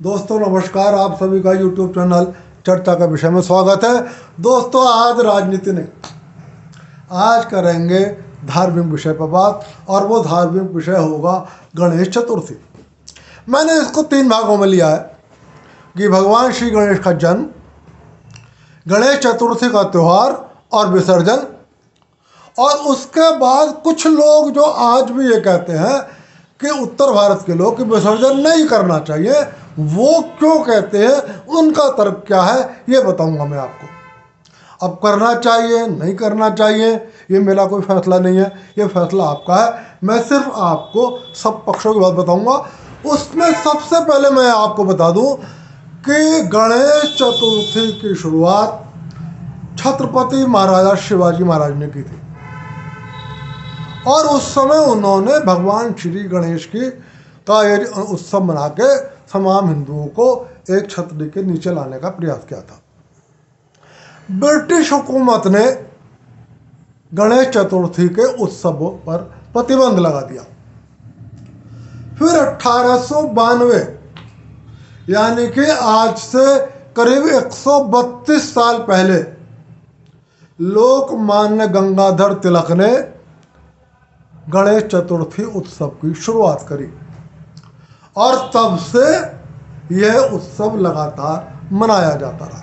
दोस्तों नमस्कार, आप सभी का YouTube चैनल चर्चा का विषय में स्वागत है। दोस्तों आज राजनीति नहीं, आज करेंगे धार्मिक विषय पर बात, और वो धार्मिक विषय होगा गणेश चतुर्थी। मैंने इसको 3 भागों में लिया है कि भगवान श्री गणेश का जन्म, गणेश चतुर्थी का त्यौहार और विसर्जन, और उसके बाद कुछ लोग जो आज भी ये कहते हैं कि उत्तर भारत के लोग कि विसर्जन नहीं करना चाहिए, वो क्यों कहते हैं, उनका तर्क क्या है, ये बताऊंगा मैं आपको। अब करना चाहिए नहीं करना चाहिए ये मेरा कोई फैसला नहीं है, ये फैसला आपका है। मैं सिर्फ आपको सब पक्षों की बात बताऊंगा। उसमें सबसे पहले मैं आपको बता दूं कि गणेश चतुर्थी की शुरुआत छत्रपति महाराजा शिवाजी महाराज ने की थी, और उस समय उन्होंने भगवान श्री गणेश का ये उत्सव मना के तमाम हिंदुओं को एक छतरी के नीचे लाने का प्रयास किया था। ब्रिटिश हुकूमत ने गणेश चतुर्थी के उत्सव पर प्रतिबंध लगा दिया। फिर 1892 यानी कि आज से करीब 132 साल पहले लोकमान्य गंगाधर तिलक ने गणेश चतुर्थी उत्सव की शुरुआत करी, और तब से यह उत्सव लगातार मनाया जाता रहा।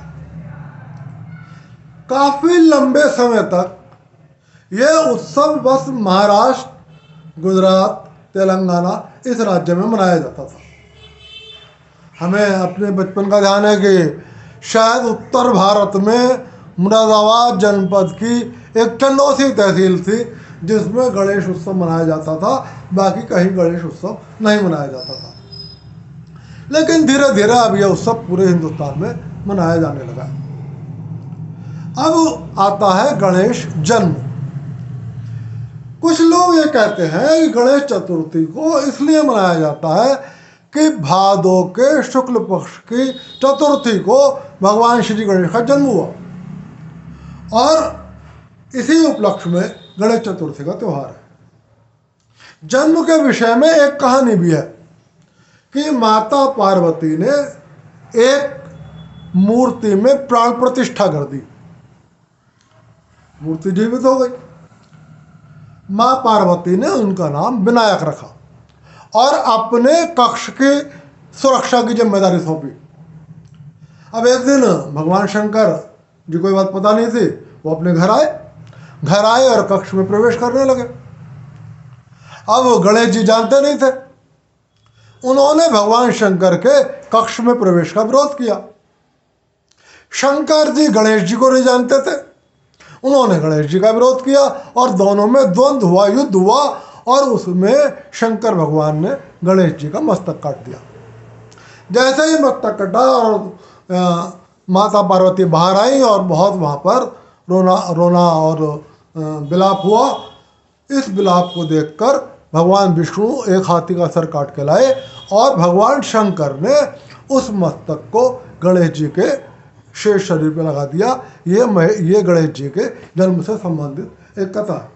काफी लंबे समय तक यह उत्सव बस महाराष्ट्र, गुजरात, तेलंगाना इस राज्य में मनाया जाता था। हमें अपने बचपन का ध्यान है कि शायद उत्तर भारत में मुरादाबाद जनपद की एक चंदौसी तहसील थी जिसमें गणेश उत्सव मनाया जाता था, बाकी कहीं गणेश उत्सव नहीं मनाया जाता था। लेकिन धीरे धीरे अब यह उत्सव पूरे हिंदुस्तान में मनाया जाने लगा। अब आता है गणेश जन्म। कुछ लोग ये कहते हैं कि गणेश चतुर्थी को इसलिए मनाया जाता है कि भादों के शुक्ल पक्ष की चतुर्थी को भगवान श्री गणेश का जन्म हुआ, और इसी उपलक्ष्य में गणेश चतुर्थी का त्यौहार है। जन्म के विषय में एक कहानी भी है कि माता पार्वती ने एक मूर्ति में प्राण प्रतिष्ठा कर दी, मूर्ति जीवित हो गई। मां पार्वती ने उनका नाम विनायक रखा और अपने कक्ष की सुरक्षा की जिम्मेदारी सौंपी। अब एक दिन भगवान शंकर जी को बात पता नहीं थी, वो अपने घर आए और कक्ष में प्रवेश करने लगे। अब गणेश जी जानते नहीं थे, उन्होंने भगवान शंकर के कक्ष में प्रवेश का विरोध किया। शंकर जी गणेश जी को नहीं जानते थे, उन्होंने गणेश जी का विरोध किया, और दोनों में द्वंद्व हुआ, युद्ध हुआ, और उसमें शंकर भगवान ने गणेश जी का मस्तक काट दिया। जैसे ही मस्तक कटा और माता पार्वती बाहर आई और बहुत वहाँ पर रोना और विलाप हुआ। इस विलाप को देखकर भगवान विष्णु एक हाथी का सर काट के लाए, और भगवान शंकर ने उस मस्तक को गणेश जी के शेष शरीर पर लगा दिया। ये गणेश जी के जन्म से संबंधित एक कथा है।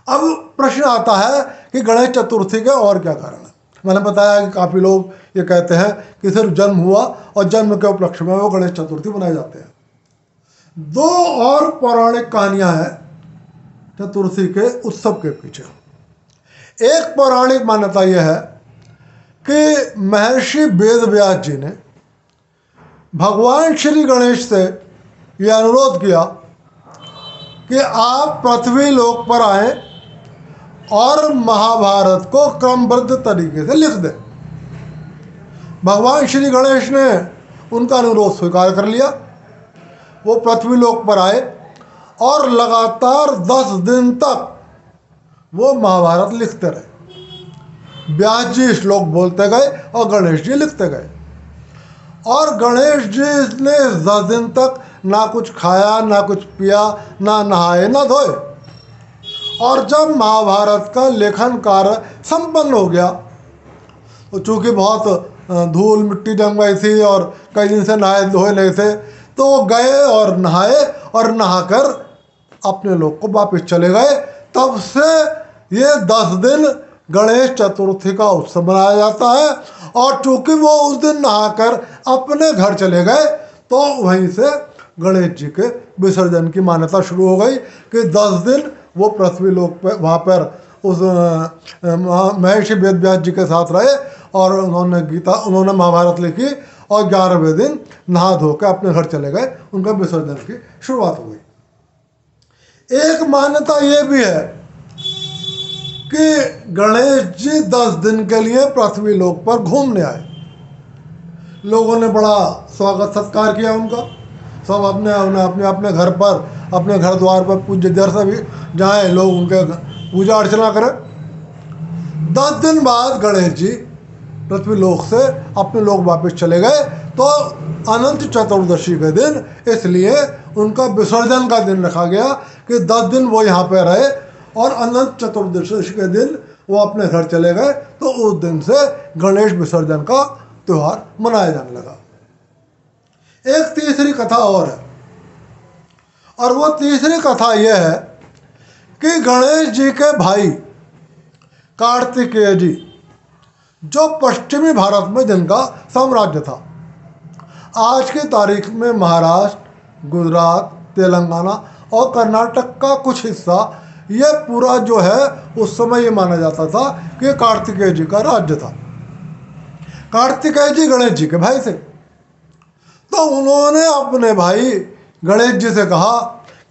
अब प्रश्न आता है कि गणेश चतुर्थी के और क्या कारण है। मैंने बताया कि काफ़ी लोग ये कहते हैं कि सिर्फ जन्म हुआ और जन्म के उपलक्ष्य में वो गणेश चतुर्थी मनाए जाते हैं। 2 और पौराणिक कहानियां हैं चतुर्थी के उत्सव के पीछे। एक पौराणिक मान्यता यह है कि महर्षि वेदव्यास जी ने भगवान श्री गणेश से यह अनुरोध किया कि आप पृथ्वी लोक पर आएं और महाभारत को क्रमबद्ध तरीके से लिख दें। भगवान श्री गणेश ने उनका अनुरोध स्वीकार कर लिया। वो पृथ्वी लोक पर आए और लगातार 10 दिन तक वो महाभारत लिखते रहे। व्यास जी श्लोक बोलते गए और गणेश जी लिखते गए, और गणेश जी ने 10 दिन तक ना कुछ खाया, ना कुछ पिया, ना नहाए, ना धोए। और जब महाभारत का लेखन कार्य संपन्न हो गया, तो चूँकि बहुत धूल मिट्टी जम गई थी और कई दिन से नहाए धोए नहीं थे, तो वो गए और नहाए, और नहाकर अपने लोग को वापस चले गए। तब से ये 10 दिन गणेश चतुर्थी का उत्सव मनाया जाता है। और चूंकि वो उस दिन नहाकर अपने घर चले गए तो वहीं से गणेश जी के विसर्जन की मान्यता शुरू हो गई कि 10 दिन वो पृथ्वी लोक पे वहाँ पर उस महर्षि वेदव्यास जी के साथ रहे और उन्होंने महाभारत लिखी और 11वें दिन नहा धो के अपने घर चले गए, उनका विसर्जन की शुरुआत हो गई। एक मान्यता ये भी है कि गणेश जी 10 दिन के लिए पृथ्वी लोक पर घूमने आए। लोगों ने बड़ा स्वागत सत्कार किया उनका, सब अपने अपने घर पर, अपने घर द्वार पर पूज्य देर से भी जाएँ, लोग उनके पूजा अर्चना करें। 10 दिन बाद गणेश जी पृथ्वी लोक से अपने लोक वापस चले गए तो अनंत चतुर्दशी के दिन इसलिए उनका विसर्जन का दिन रखा गया कि 10 दिन वो यहाँ पे रहे और अनंत चतुर्दशी के दिन वो अपने घर चले गए, तो उस दिन से गणेश विसर्जन का त्यौहार मनाया जाने लगा। एक तीसरी कथा और है, और वो तीसरी कथा यह है कि गणेश जी के भाई कार्तिकेय जी, जो पश्चिमी भारत में जिनका साम्राज्य था, आज की तारीख में महाराष्ट्र, गुजरात, तेलंगाना और कर्नाटक का कुछ हिस्सा, ये पूरा जो है उस समय ये माना जाता था कि कार्तिकेय जी का राज्य था। कार्तिकेय जी गणेश जी के भाई थे, तो उन्होंने अपने भाई गणेश जी से कहा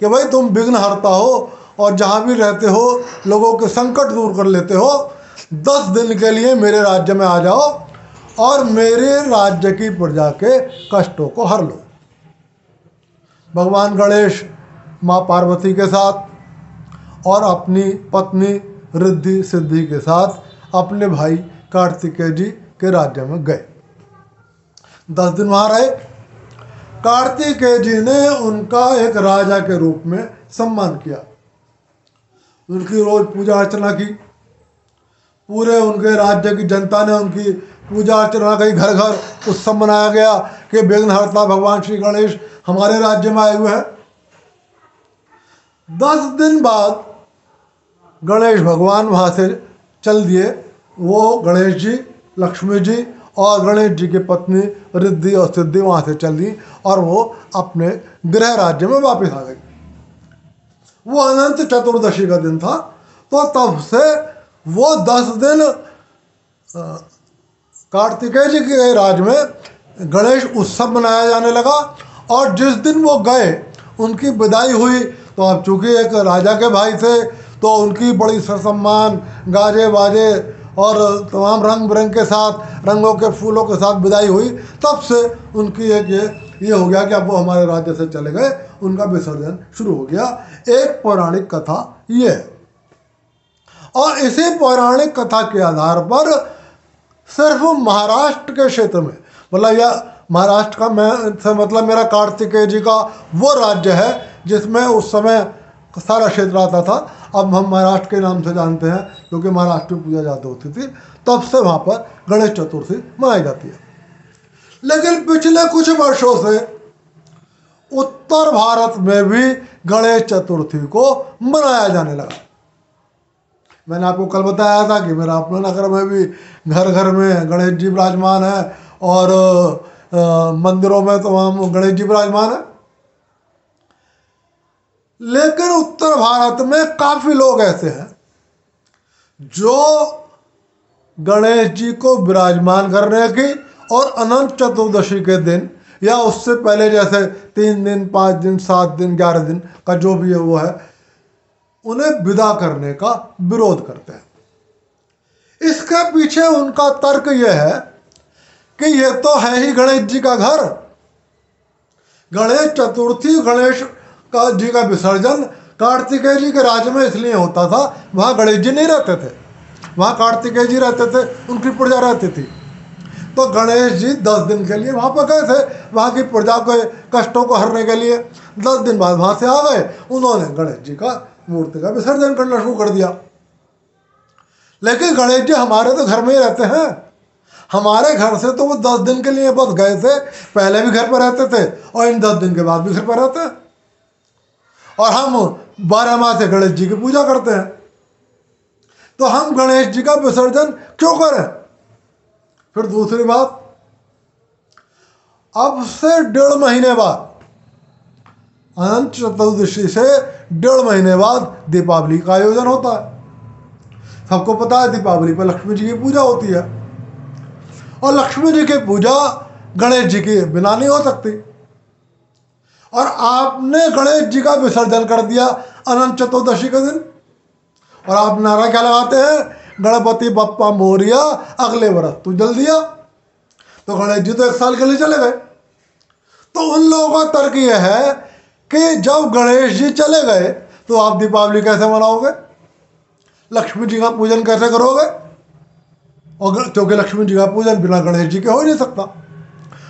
कि भाई तुम विघ्नहर्ता हो और जहाँ भी रहते हो लोगों के संकट दूर कर लेते हो, 10 दिन के लिए मेरे राज्य में आ जाओ और मेरे राज्य की प्रजा के कष्टों को हर लो। भगवान गणेश माँ पार्वती के साथ और अपनी पत्नी रिद्धि सिद्धि के साथ अपने भाई कार्तिकेय जी के राज्य में गए। 10 दिन वहाँ रहे। कार्तिकेय जी ने उनका एक राजा के रूप में सम्मान किया, उनकी रोज पूजा अर्चना की। पूरे उनके राज्य की जनता ने उनकी पूजा अर्चना की, घर घर उत्सव मनाया गया कि विघ्नहर्ता भगवान श्री गणेश हमारे राज्य में आए हुए हैं। 10 दिन बाद गणेश भगवान वहाँ से चल दिए। वो गणेश जी, लक्ष्मी जी और गणेश जी की पत्नी रिद्धि और सिद्धि वहाँ से चल दी और वो अपने गृह राज्य में वापस आ गई। वो अनंत चतुर्दशी का दिन था, तो तब से वो 10 दिन कार्तिकेय जी के राज में गणेश उत्सव मनाया जाने लगा। और जिस दिन वो गए उनकी विदाई हुई, तो अब चूँकि एक राजा के भाई थे तो उनकी बड़ी सम्मान, गाजे बाजे और तमाम रंग बिरंग के साथ, रंगों के फूलों के साथ विदाई हुई। तब से उनकी एक ये हो गया कि अब वो हमारे राज्य से चले गए, उनका विसर्जन शुरू हो गया। एक पौराणिक कथा ये है। और इसी पौराणिक कथा के आधार पर सिर्फ महाराष्ट्र के क्षेत्र में, मतलब यह महाराष्ट्र का मतलब मेरा कार्तिकेय जी का वो राज्य है जिसमें उस समय सारा क्षेत्र आता था। अब हम महाराष्ट्र के नाम से जानते हैं क्योंकि महाराष्ट्र में पूजा ज़्यादा होती थी, तब से वहाँ पर गणेश चतुर्थी मनाई जाती है। लेकिन पिछले कुछ वर्षों से उत्तर भारत में भी गणेश चतुर्थी को मनाया जाने लगा। मैंने आपको कल बताया था कि मेरा अपने नगर में भी घर घर में गणेश जी विराजमान है और मंदिरों में तो वहाँ गणेश जी विराजमान है। लेकिन उत्तर भारत में काफ़ी लोग ऐसे हैं जो गणेश जी को विराजमान करने की और अनंत चतुर्दशी के दिन या उससे पहले, जैसे 3 दिन, 5 दिन, 7 दिन, 11 दिन का जो भी है वो है, उन्हें विदा करने का विरोध करते हैं। इसके पीछे उनका तर्क यह है कि ये तो है ही गणेश जी का घर। गणेश चतुर्थी, गणेश का जी का विसर्जन कार्तिकेय जी के राज्य में इसलिए होता था, वहाँ गणेश जी नहीं रहते थे, वहाँ कार्तिकेय जी रहते थे, उनकी प्रजा रहती थी। तो गणेश जी 10 दिन के लिए वहाँ पर गए थे, वहाँ की प्रजा के कष्टों को हरने के लिए। 10 दिन बाद वहाँ से आ गए, उन्होंने गणेश जी का मूर्ति का विसर्जन करना शुरू कर दिया। लेकिन गणेश जी हमारे तो घर में ही रहते हैं, हमारे घर से तो वो 10 दिन के लिए बस गए थे, पहले भी घर पर रहते थे और इन 10 दिन के बाद भी घर पर रहते हैं। और हम 12 माह से गणेश जी की पूजा करते हैं। तो हम गणेश जी का विसर्जन क्यों करें? फिर दूसरी बात, अब से 1.5 महीने बाद, अनंत चतुर्दशी से 1.5 महीने बाद दीपावली का आयोजन होता है। सबको पता है दीपावली पर लक्ष्मी जी की पूजा होती है, और लक्ष्मी जी की पूजा गणेश जी के बिना नहीं हो सकती। और आपने गणेश जी का विसर्जन कर दिया अनंत चतुर्दशी के दिन, और आप नारा क्या लगाते हैं? गणपति बप्पा मोरिया, अगले वर्ष तू जल दिया। तो गणेश जी तो 1 साल के लिए चले गए। तो उन लोगों का तर्क यह है कि जब गणेश जी चले गए तो आप दीपावली कैसे मनाओगे, लक्ष्मी जी का पूजन कैसे करोगे? और क्योंकि लक्ष्मी जी का पूजन बिना गणेश जी के हो ही नहीं सकता।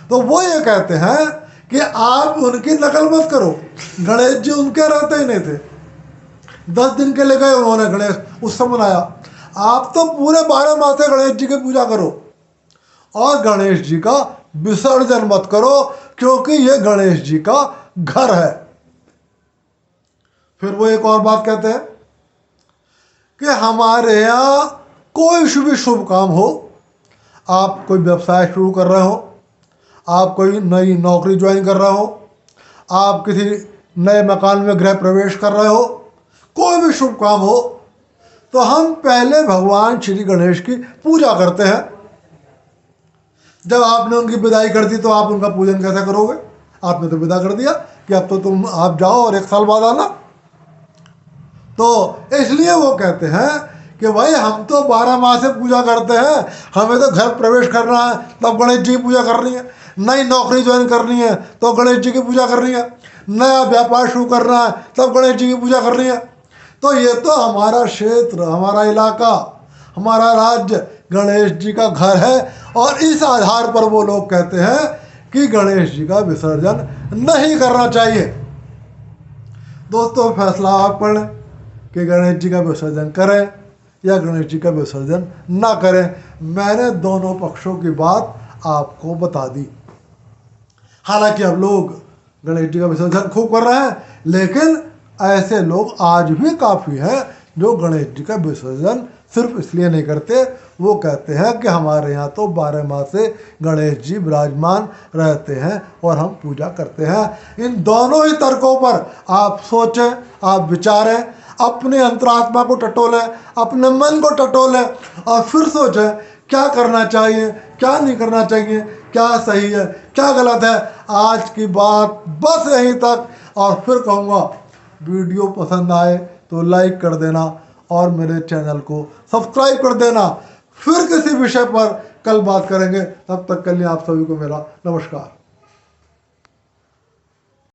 तो वो ये कहते हैं कि आप उनकी नकल मत करो, गणेश जी उनके रहते ही नहीं थे। 10 दिन के लिए गए उन्होंने गणेश उत्सव मनाया। आप तो पूरे 12 माह से गणेश जी की पूजा करो, और गणेश जी का विसर्जन मत करो, क्योंकि ये गणेश जी का घर है। फिर वो एक और बात कहते हैं कि हमारे यहाँ कोई भी शुभ काम हो, आप कोई व्यवसाय शुरू कर रहे हो, आप कोई नई नौकरी ज्वाइन कर रहे हो, आप किसी नए मकान में गृह प्रवेश कर रहे हो, कोई भी शुभ काम हो, तो हम पहले भगवान श्री गणेश की पूजा करते हैं। जब आपने उनकी विदाई कर दी तो आप उनका पूजन कैसे करोगे? आपने तो विदा कर दिया कि अब तो आप जाओ और 1 साल बाद आना। तो इसलिए वो कहते हैं कि भाई हम तो 12 माह से पूजा करते हैं, हमें तो घर प्रवेश करना है तब गणेश जी की पूजा करनी है, नई नौकरी ज्वाइन करनी है तो गणेश जी की पूजा करनी है, नया व्यापार शुरू करना है तब गणेश जी की पूजा करनी है। तो ये तो हमारा क्षेत्र, हमारा इलाका, हमारा राज्य गणेश जी का घर है, और इस आधार पर वो लोग कहते हैं कि गणेश जी का विसर्जन नहीं करना चाहिए। दोस्तों, फैसला आप कर लें कि गणेश जी का विसर्जन करें या गणेश जी का विसर्जन ना करें। मैंने दोनों पक्षों की बात आपको बता दी। हालांकि अब लोग गणेश जी का विसर्जन खूब कर रहे हैं, लेकिन ऐसे लोग आज भी काफ़ी हैं जो गणेश जी का विसर्जन सिर्फ इसलिए नहीं करते, वो कहते हैं कि हमारे यहाँ तो 12 माह से गणेश जी विराजमान रहते हैं और हम पूजा करते हैं। इन दोनों ही तर्कों पर आप सोचें, आप विचारें, अपने अंतरात्मा को टटोलें, अपने मन को टटोलें, और फिर सोचें क्या करना चाहिए, क्या नहीं करना चाहिए, क्या सही है, क्या गलत है। आज की बात बस यहीं तक, और फिर कहूँगा वीडियो पसंद आए तो लाइक कर देना और मेरे चैनल को सब्सक्राइब कर देना। फिर किसी विषय पर कल बात करेंगे, तब तक के लिए आप सभी को मेरा नमस्कार।